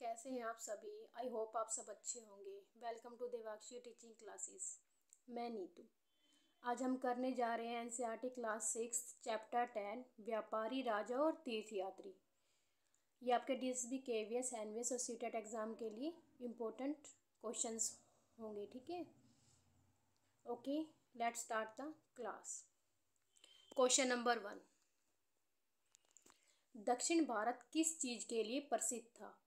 कैसे हैं आप सभी। आई होप आप सब अच्छे होंगे। Welcome to Devakshi teaching classes. मैं नीतू। आज हम करने जा रहे हैं एनसीईआरटी क्लास 6 चैप्टर 10 व्यापारी राजा और तीर्थयात्री। ये आपके डीएसबी केवीएस एनवीएस और सीटेट एग्ज़ाम के लिए इम्पोर्टेंट क्वेश्चंस होंगे। ठीक है, okay, let's start the class. Question number 1, दक्षिण भारत किस चीज़ के लिए प्रसिद्ध था?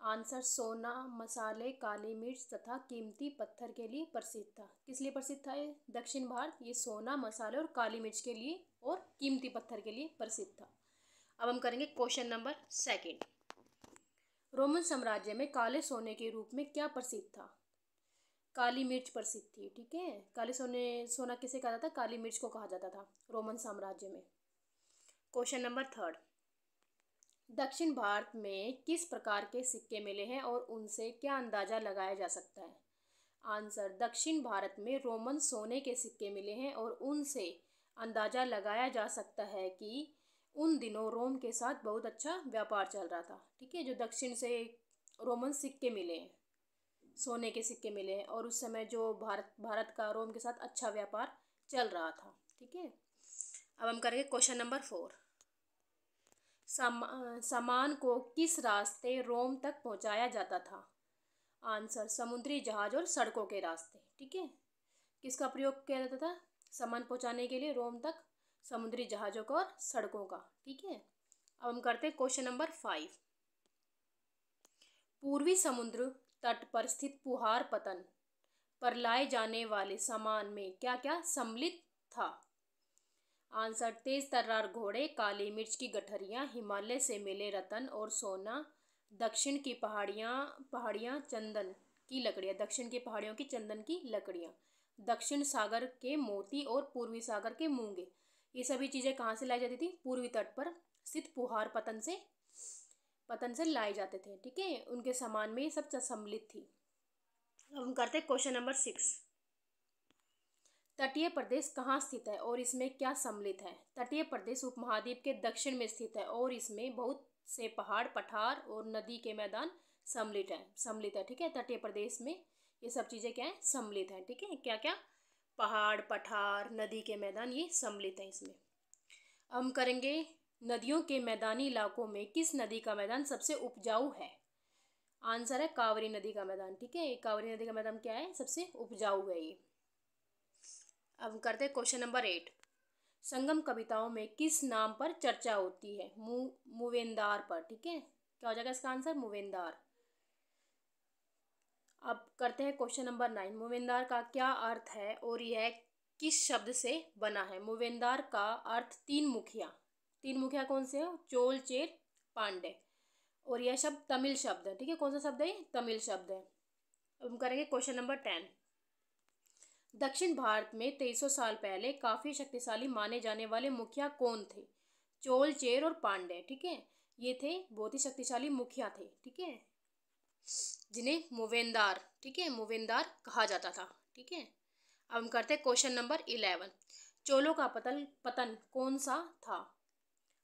आंसर सोना, मसाले, काली मिर्च तथा कीमती पत्थर के लिए प्रसिद्ध था। किस लिए प्रसिद्ध था ये दक्षिण भारत? ये सोना, मसाले और काली मिर्च के लिए और कीमती पत्थर के लिए प्रसिद्ध था। अब हम करेंगे क्वेश्चन नंबर 2। रोमन साम्राज्य में काले सोने के रूप में क्या प्रसिद्ध था? काली मिर्च प्रसिद्ध थी। ठीक है, काले सोना किसे कहा जाता था? काली मिर्च को कहा जाता था रोमन साम्राज्य में। क्वेश्चन नंबर 3, दक्षिण भारत में किस प्रकार के सिक्के मिले हैं और उनसे क्या अंदाजा लगाया जा सकता है? आंसर, दक्षिण भारत में रोमन सोने के सिक्के मिले हैं और उनसे अंदाजा लगाया जा सकता है कि उन दिनों रोम के साथ बहुत अच्छा व्यापार चल रहा था। ठीक है, जो दक्षिण से रोमन सिक्के मिले हैं, सोने के सिक्के मिले हैं और उस समय जो भारत का रोम के साथ अच्छा व्यापार चल रहा था। ठीक है, अब हम करेंगे क्वेश्चन नंबर 4। सामान को किस रास्ते रोम तक पहुंचाया जाता था? आंसर, समुद्री जहाज और सड़कों के रास्ते। ठीक है, किसका प्रयोग किया जाता था सामान पहुंचाने के लिए रोम तक? समुद्री जहाज़ों का और सड़कों का। ठीक है, अब हम करते हैं क्वेश्चन नंबर 5। पूर्वी समुद्र तट पर स्थित पुहार पतन पर लाए जाने वाले सामान में क्या क्या सम्मिलित था? आंसर, तेज तर्रार घोड़े, काली मिर्च की गठरियाँ, हिमालय से मिले रतन और सोना, दक्षिण की पहाड़ियाँ चंदन की लकड़ियाँ, दक्षिण की पहाड़ियों की चंदन की लकड़ियाँ, दक्षिण सागर के मोती और पूर्वी सागर के मूंगे। ये सभी चीज़ें कहाँ से लाई जाती थी? पूर्वी तट पर स्थित पुहार पतन से लाए जाते थे। ठीक है, उनके सामान में ये सब सम्मिलित थी। अब हम करते हैं क्वेश्चन नंबर 6। तटीय प्रदेश कहाँ स्थित है और इसमें क्या सम्मिलित है? तटीय प्रदेश उपमहाद्वीप के दक्षिण में स्थित है और इसमें बहुत से पहाड़, पठार और नदी के मैदान सम्मिलित है। ठीक है, तटीय प्रदेश में ये सब चीज़ें क्या है? सम्मिलित हैं। ठीक है, क्या क्या? पहाड़, पठार, नदी के मैदान, ये सम्मिलित है इसमें। हम करेंगे नदियों के मैदानी इलाकों में किस नदी का मैदान सबसे उपजाऊ है? आंसर है कावेरी नदी का मैदान। ठीक है, कावेरी नदी का मैदान क्या है? सबसे उपजाऊ है ये। अब करते हैं क्वेश्चन नंबर 8। संगम कविताओं में किस नाम पर चर्चा होती है? मूवेंदार पर। ठीक है, क्या हो जाएगा इसका आंसर? मूवेंदार। अब करते हैं क्वेश्चन नंबर 9। मूवेंदार का क्या अर्थ है और यह किस शब्द से बना है? मूवेंदार का अर्थ तीन मुखिया कौन से है? चोल, चेर, पांडे। और यह शब्द तमिल शब्द है। ठीक है, कौन सा शब्द है? तमिल शब्द है। अब हम करेंगे क्वेश्चन नंबर 10। दक्षिण भारत में 2300 साल पहले काफी शक्तिशाली माने जाने वाले मुखिया कौन थे? चोल, चेर और पांडे। ठीक है, ये थे बहुत ही शक्तिशाली मुखिया थे। ठीक है, जिन्हें मूवेंदार, ठीक है, मूवेंदार कहा जाता था। ठीक है, अब हम करते हैं क्वेश्चन नंबर 11। चोलों का पतन कौन सा था?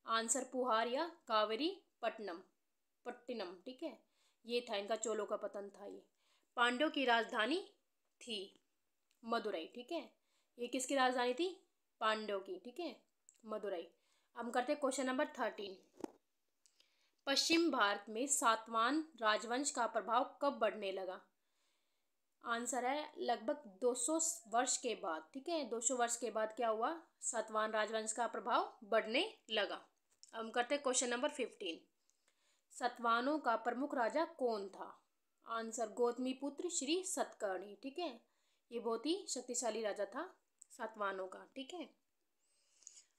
आंसर, पुहार या कावेरी पट्टिनम। ठीक है, ये था इनका चोलों का पतन था ये। पांड्यों की राजधानी थी मदुरई। ठीक है, ये किसकी राजधानी थी? पांड्यों की। ठीक है, मदुरई। हम करते हैं क्वेश्चन नंबर 13। पश्चिम भारत में सातवान राजवंश का प्रभाव कब बढ़ने लगा? आंसर है लगभग 200 वर्ष के बाद। ठीक है, 200 वर्ष के बाद क्या हुआ? सातवान राजवंश का प्रभाव बढ़ने लगा। हम करते हैं क्वेश्चन नंबर 15। सातवानों का प्रमुख राजा कौन था? आंसर, गौतमीपुत्र श्री सतकर्णी। ठीक है, ये बहुत ही शक्तिशाली राजा था सातवानों का। ठीक है,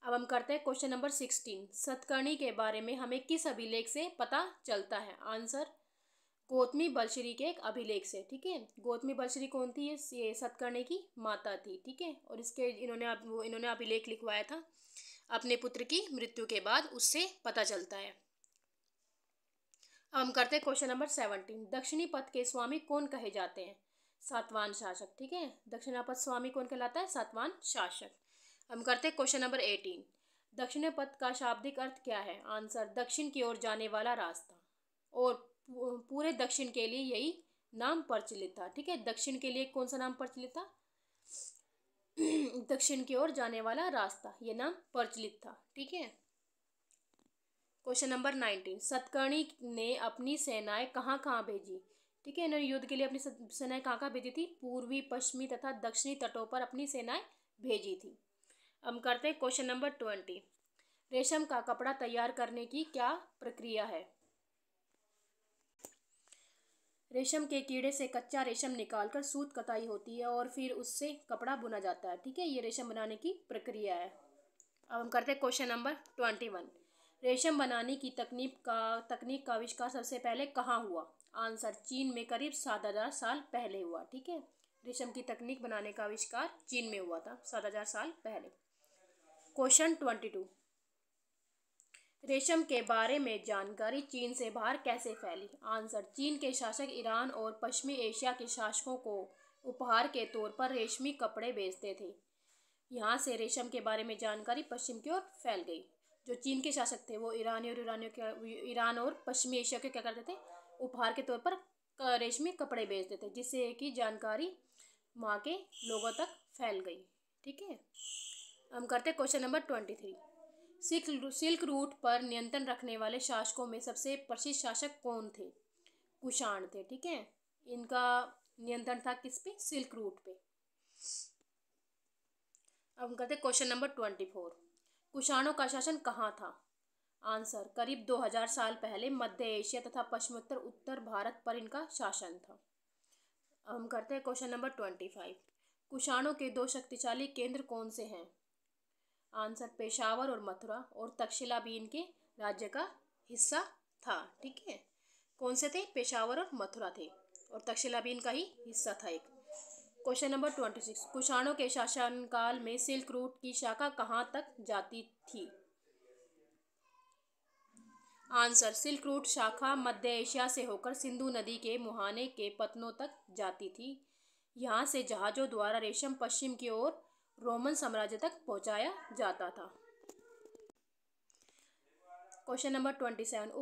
अब हम करते हैं क्वेश्चन नंबर 16। सतकर्णी के बारे में हमें किस अभिलेख से पता चलता है? आंसर, गौतमी बलश्री के एक अभिलेख से। ठीक है, गौतमी बलश्री कौन थी? ये सतकर्णी की माता थी। ठीक है, और इसके इन्होंने अभिलेख लिखवाया था अपने पुत्र की मृत्यु के बाद, उससे पता चलता है। हम करते हैं क्वेश्चन नंबर 17। दक्षिणी पथ के स्वामी कौन कहे जाते हैं? सातवान शासक। ठीक है, दक्षिणी पथ स्वामी कौन कहलाता है? सातवान शासक। हम करते हैं क्वेश्चन नंबर 18। दक्षिणी पथ का शाब्दिक अर्थ क्या है? आंसर, दक्षिण की ओर जाने वाला रास्ता। और पूरे दक्षिण के लिए यही नाम प्रचलित था। ठीक है, दक्षिण के लिए कौन सा नाम प्रचलित था? दक्षिण की ओर जाने वाला रास्ता, ये नाम प्रचलित था। ठीक है। क्वेश्चन नंबर 19, सतकर्णी ने अपनी सेनाएं कहाँ कहाँ भेजी? ठीक है, इन्होंने युद्ध के लिए अपनी सेनाएं कहाँ कहाँ भेजी थी? पूर्वी, पश्चिमी तथा दक्षिणी तटों पर अपनी सेनाएं भेजी थी। अब करते हैं क्वेश्चन नंबर 20, रेशम का कपड़ा तैयार करने की क्या प्रक्रिया है? रेशम के कीड़े से कच्चा रेशम निकालकर सूत कताई होती है और फिर उससे कपड़ा बुना जाता है। ठीक है, ये रेशम बनाने की प्रक्रिया है। अब हम करते हैं क्वेश्चन नंबर 21, रेशम बनाने की तकनीक का आविष्कार सबसे पहले कहाँ हुआ? आंसर, चीन में करीब 7000 साल पहले हुआ। ठीक है, रेशम की तकनीक बनाने का आविष्कार चीन में हुआ था 7000 साल पहले। क्वेश्चन 22, रेशम के बारे में जानकारी चीन से बाहर कैसे फैली? आंसर, चीन के शासक ईरान और पश्चिमी एशिया के शासकों को उपहार के तौर पर रेशमी कपड़े बेचते थे। यहाँ से रेशम के बारे में जानकारी पश्चिम की ओर फैल गई। जो चीन के शासक थे वो ईरान और पश्चिमी एशिया के क्या करते थे? उपहार के तौर पर रेशमी कपड़े बेचते थे, जिससे कि जानकारी वहाँ के लोगों तक फैल गई। ठीक है, हम करते क्वेश्चन नंबर 23, सिल्क रूट पर नियंत्रण रखने वाले शासकों में सबसे प्रसिद्ध शासक कौन थे? कुषाण थे। ठीक है, इनका नियंत्रण था किस पे? सिल्क रूट पे। अब हम करते क्वेश्चन नंबर 24, कुषाणों का शासन कहाँ था? आंसर, करीब 2000 साल पहले मध्य एशिया तथा पश्चिमोत्तर उत्तर भारत पर इनका शासन था। अब हम करते हैं क्वेश्चन नंबर 25, कुषाणों के दो शक्तिशाली केंद्र कौन से हैं? आंसर, पेशावर और मथुरा, और तक्षशिला भी इनके राज्य का हिस्सा था। ठीक है, कौन से थे? पेशावर और मथुरा थे, और तक्षशिला भी इनका ही हिस्सा था एक। क्वेश्चन नंबर 26, कुषाणों के शासनकाल में सिल्क रूट की शाखा कहाँ तक जाती थी? आंसर, सिल्क रूट शाखा मध्य एशिया से होकर सिंधु नदी के मुहाने के पतनों तक जाती थी। यहाँ से जहाजों द्वारा रेशम पश्चिम की ओर रोमन साम्राज्य तक पहुंचाया जाता था। क्वेश्चन नंबर 27,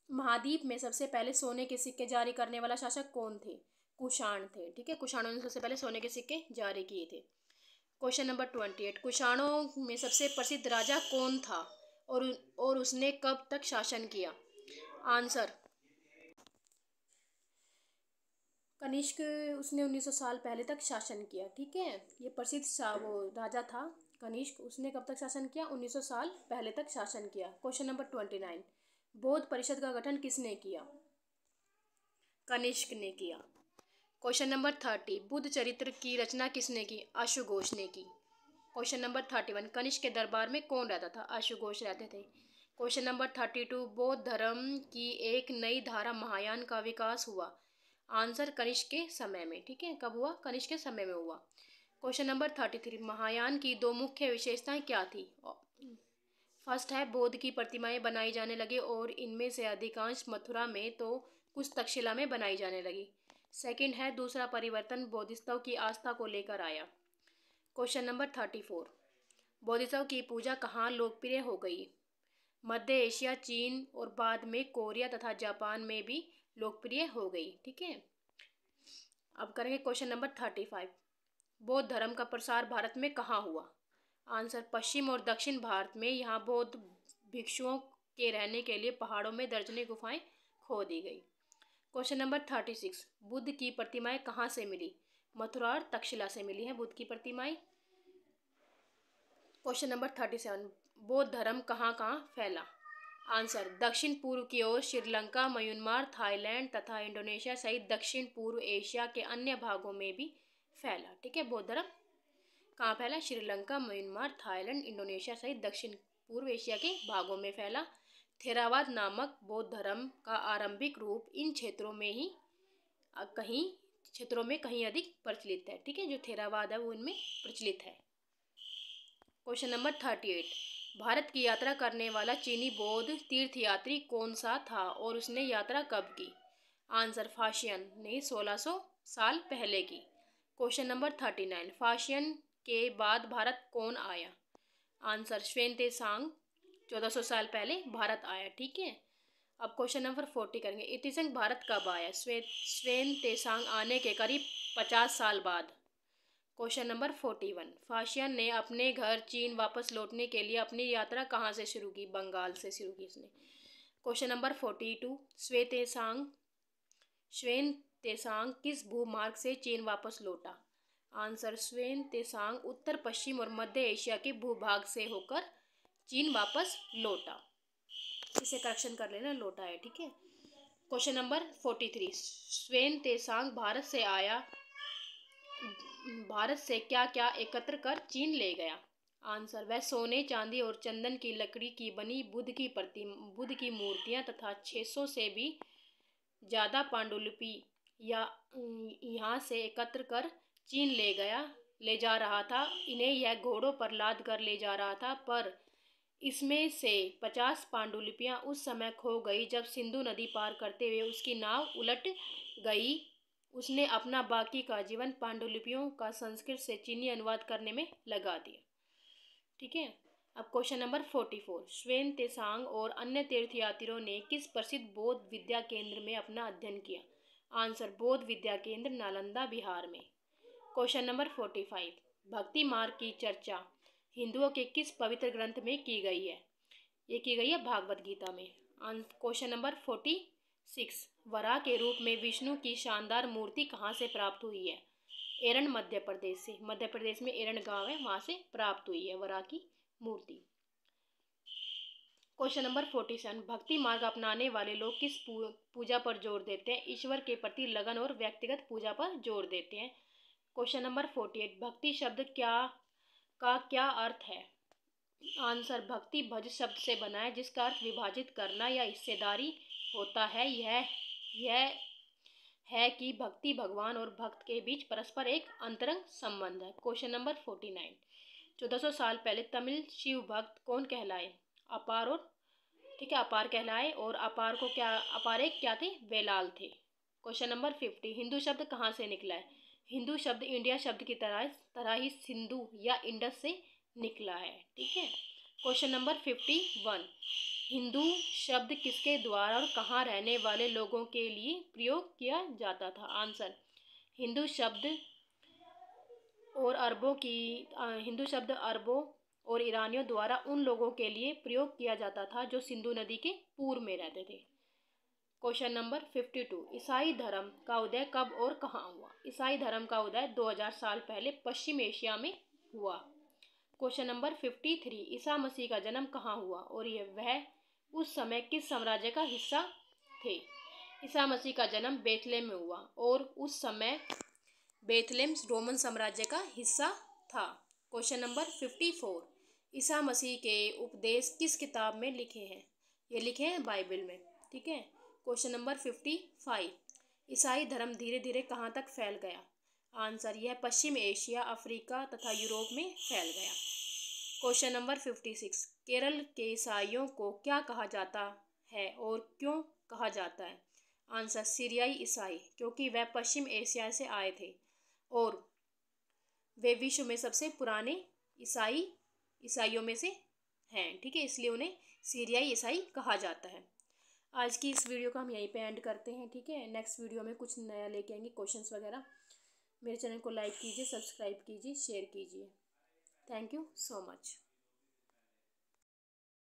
महाद्वीप में सबसे पहले सोने के सिक्के जारी करने वाला शासक कौन थे? कुषाण थे। ठीक है, कुषाणों ने सबसे पहले सोने के सिक्के जारी किए थे। क्वेश्चन नंबर 28, कुषाणों में सबसे प्रसिद्ध राजा कौन था और उसने कब तक शासन किया? आंसर, कनिष्क, उसने 1900 साल पहले तक शासन किया। ठीक है, ये प्रसिद्ध वो राजा था कनिष्क, उसने कब तक शासन किया? 1900 साल पहले तक शासन किया। क्वेश्चन नंबर 29, बौद्ध परिषद का गठन किसने किया? कनिष्क ने किया। क्वेश्चन नंबर 30, बुद्ध चरित्र की रचना किसने की? अश्वघोष ने की। क्वेश्चन नंबर 31, कनिष्क के दरबार में कौन रहता था? अश्वघोष रहते थे। क्वेश्चन नंबर 32, बौद्ध धर्म की एक नई धारा महायान का विकास हुआ। आंसर, कनिष्क के समय में। ठीक है, कब हुआ? कनिष्क के समय में हुआ। क्वेश्चन नंबर 33, महायान की दो मुख्य विशेषताएं क्या थी? फर्स्ट है, बौद्ध की प्रतिमाएं बनाई जाने लगी और इनमें से अधिकांश मथुरा में तो कुछ तक्षशिला में बनाई जाने लगी। सेकंड है, दूसरा परिवर्तन बौद्धिस्तव की आस्था को लेकर आया। क्वेश्चन नंबर 34, बौद्धिस्तव की पूजा कहाँ लोकप्रिय हो गई? मध्य एशिया, चीन और बाद में कोरिया तथा जापान में भी लोकप्रिय हो गई। ठीक है, अब करेंगे क्वेश्चन नंबर 35, बौद्ध धर्म का प्रसार भारत में कहाँ हुआ? आंसर, पश्चिम और दक्षिण भारत में। यहाँ बौद्ध भिक्षुओं के रहने के लिए पहाड़ों में दर्जनों गुफाएं खोदी गई। क्वेश्चन नंबर 36, बुद्ध की प्रतिमाएं कहाँ से मिली? मथुरा और तक्षशिला से मिली हैं बुद्ध की प्रतिमाएं। क्वेश्चन नंबर 37, बौद्ध धर्म कहाँ कहाँ फैला? आंसर, दक्षिण पूर्व की ओर श्रीलंका, म्यांमार, थाईलैंड तथा इंडोनेशिया सहित दक्षिण पूर्व एशिया के अन्य भागों में भी फैला। ठीक है, बौद्ध धर्म कहाँ फैला? श्रीलंका, म्यांमार, थाईलैंड, इंडोनेशिया सहित दक्षिण पूर्व एशिया के भागों में फैला। थेरावाद नामक बौद्ध धर्म का आरंभिक रूप इन क्षेत्रों में कहीं अधिक प्रचलित है। ठीक है, जो थेरावाद है वो इनमें प्रचलित है। क्वेश्चन नंबर 38, भारत की यात्रा करने वाला चीनी बौद्ध तीर्थयात्री कौन सा था और उसने यात्रा कब की? आंसर, फाशियन ने 1600 साल पहले की। क्वेश्चन नंबर 39, फाशियन के बाद भारत कौन आया? आंसर, श्वेन त्सांग 1400 साल पहले भारत आया। ठीक है, अब क्वेश्चन नंबर 40 करेंगे। इतिसंघ भारत कब आया? स्वेन तेसांग आने के करीब 50 साल बाद। क्वेश्चन नंबर 41, फाशियन ने अपने घर चीन वापस लौटने के लिए अपनी यात्रा कहाँ से शुरू की? बंगाल से शुरू की इसने। क्वेश्चन नंबर 42, स्वेन तेसांग किस भूमार्ग से चीन वापस लौटा? आंसर, स्वेन तेसांग उत्तर पश्चिम और मध्य एशिया के भूभाग से होकर चीन वापस लौटा। इसे करेक्शन कर लेना, लौटा है, ठीक है। क्वेश्चन नंबर 43, स्वेन तेसांग भारत से क्या क्या एकत्र कर चीन ले गया? आंसर, वह सोने, चांदी और चंदन की लकड़ी की बनी बुद्ध की मूर्तियां तथा 600 से भी ज़्यादा पांडुलिपि यहाँ से एकत्र कर चीन ले जा रहा था। इन्हें यह घोड़ों पर लाद कर ले जा रहा था, पर इसमें से 50 पांडुलिपियां उस समय खो गई जब सिंधु नदी पार करते हुए उसकी नाव उलट गई। उसने अपना बाकी का जीवन पांडुलिपियों का संस्कृत से चीनी अनुवाद करने में लगा दिया, ठीक है। अब क्वेश्चन नंबर 44, स्वेन तेसांग और अन्य तीर्थयात्रियों ने किस प्रसिद्ध बौद्ध विद्या केंद्र में अपना अध्ययन किया? आंसर, बौद्ध विद्या केंद्र नालंदा, बिहार में। क्वेश्चन नंबर 45, भक्ति मार्ग की चर्चा हिंदुओं के किस पवित्र ग्रंथ में की गई है? ये की गई है भागवत गीता में। क्वेश्चन नंबर 46, वराह के रूप में विष्णु की शानदार मूर्ति कहाँ से प्राप्त हुई है? एरन, मध्य प्रदेश से। मध्य प्रदेश में एरन गांव है, वहां से प्राप्त हुई है वराह की मूर्ति। क्वेश्चन नंबर 47, भक्ति मार्ग अपनाने वाले लोग किस पूजा पर जोर देते हैं? ईश्वर के प्रति लगन और व्यक्तिगत पूजा पर जोर देते हैं। क्वेश्चन नंबर 48, भक्ति शब्द का क्या अर्थ है? आंसर, भक्ति भज शब्द से बना है जिसका अर्थ विभाजित करना या हिस्सेदारी होता है। यह है कि भक्ति भगवान और भक्त के बीच परस्पर एक अंतरंग संबंध है। क्वेश्चन नंबर 49, 1400 साल पहले तमिल शिव भक्त कौन कहलाए? अपार और, ठीक है, अपार कहलाए, और अपार एक क्या थे? वेलाल थे। क्वेश्चन नंबर 50, हिंदू शब्द कहाँ से निकला है? हिंदू शब्द इंडिया शब्द की तरह ही सिंधु या इंडस से निकला है, ठीक है। क्वेश्चन नंबर 51, हिंदू शब्द किसके द्वारा और कहाँ रहने वाले लोगों के लिए प्रयोग किया जाता था? आंसर, हिंदू शब्द अरबों और ईरानियों द्वारा उन लोगों के लिए प्रयोग किया जाता था जो सिंधु नदी के पूर्व में रहते थे। क्वेश्चन नंबर 52, ईसाई धर्म का उदय कब और कहाँ हुआ? ईसाई धर्म का उदय 2000 साल पहले पश्चिम एशिया में हुआ। क्वेश्चन नंबर 53, ईसा मसीह का जन्म कहाँ हुआ और वह उस समय किस साम्राज्य का हिस्सा थे? ईसा मसीह का जन्म बेथलेम में हुआ और उस समय बेथलेम रोमन साम्राज्य का हिस्सा था। क्वेश्चन नंबर 54, ईसा मसीह के उपदेश किस किताब में लिखे हैं? ये लिखे हैं बाइबल में, ठीक है। क्वेश्चन नंबर 55, ईसाई धर्म धीरे धीरे कहाँ तक फैल गया? आंसर, यह पश्चिम एशिया, अफ्रीका तथा यूरोप में फैल गया। क्वेश्चन नंबर 56, केरल के ईसाइयों को क्या कहा जाता है और क्यों कहा जाता है? आंसर, सीरियाई ईसाई, क्योंकि वह पश्चिम एशिया से आए थे और वे विश्व में सबसे पुराने ईसाइयों में से हैं, ठीक है, इसलिए उन्हें सीरियाई ईसाई कहा जाता है। आज की इस वीडियो को हम यहीं पे एंड करते हैं, ठीक है। नेक्स्ट वीडियो में कुछ नया लेके आएंगे, क्वेश्चंस वगैरह। मेरे चैनल को लाइक कीजिए, सब्सक्राइब कीजिए, शेयर कीजिए। Thank you so much.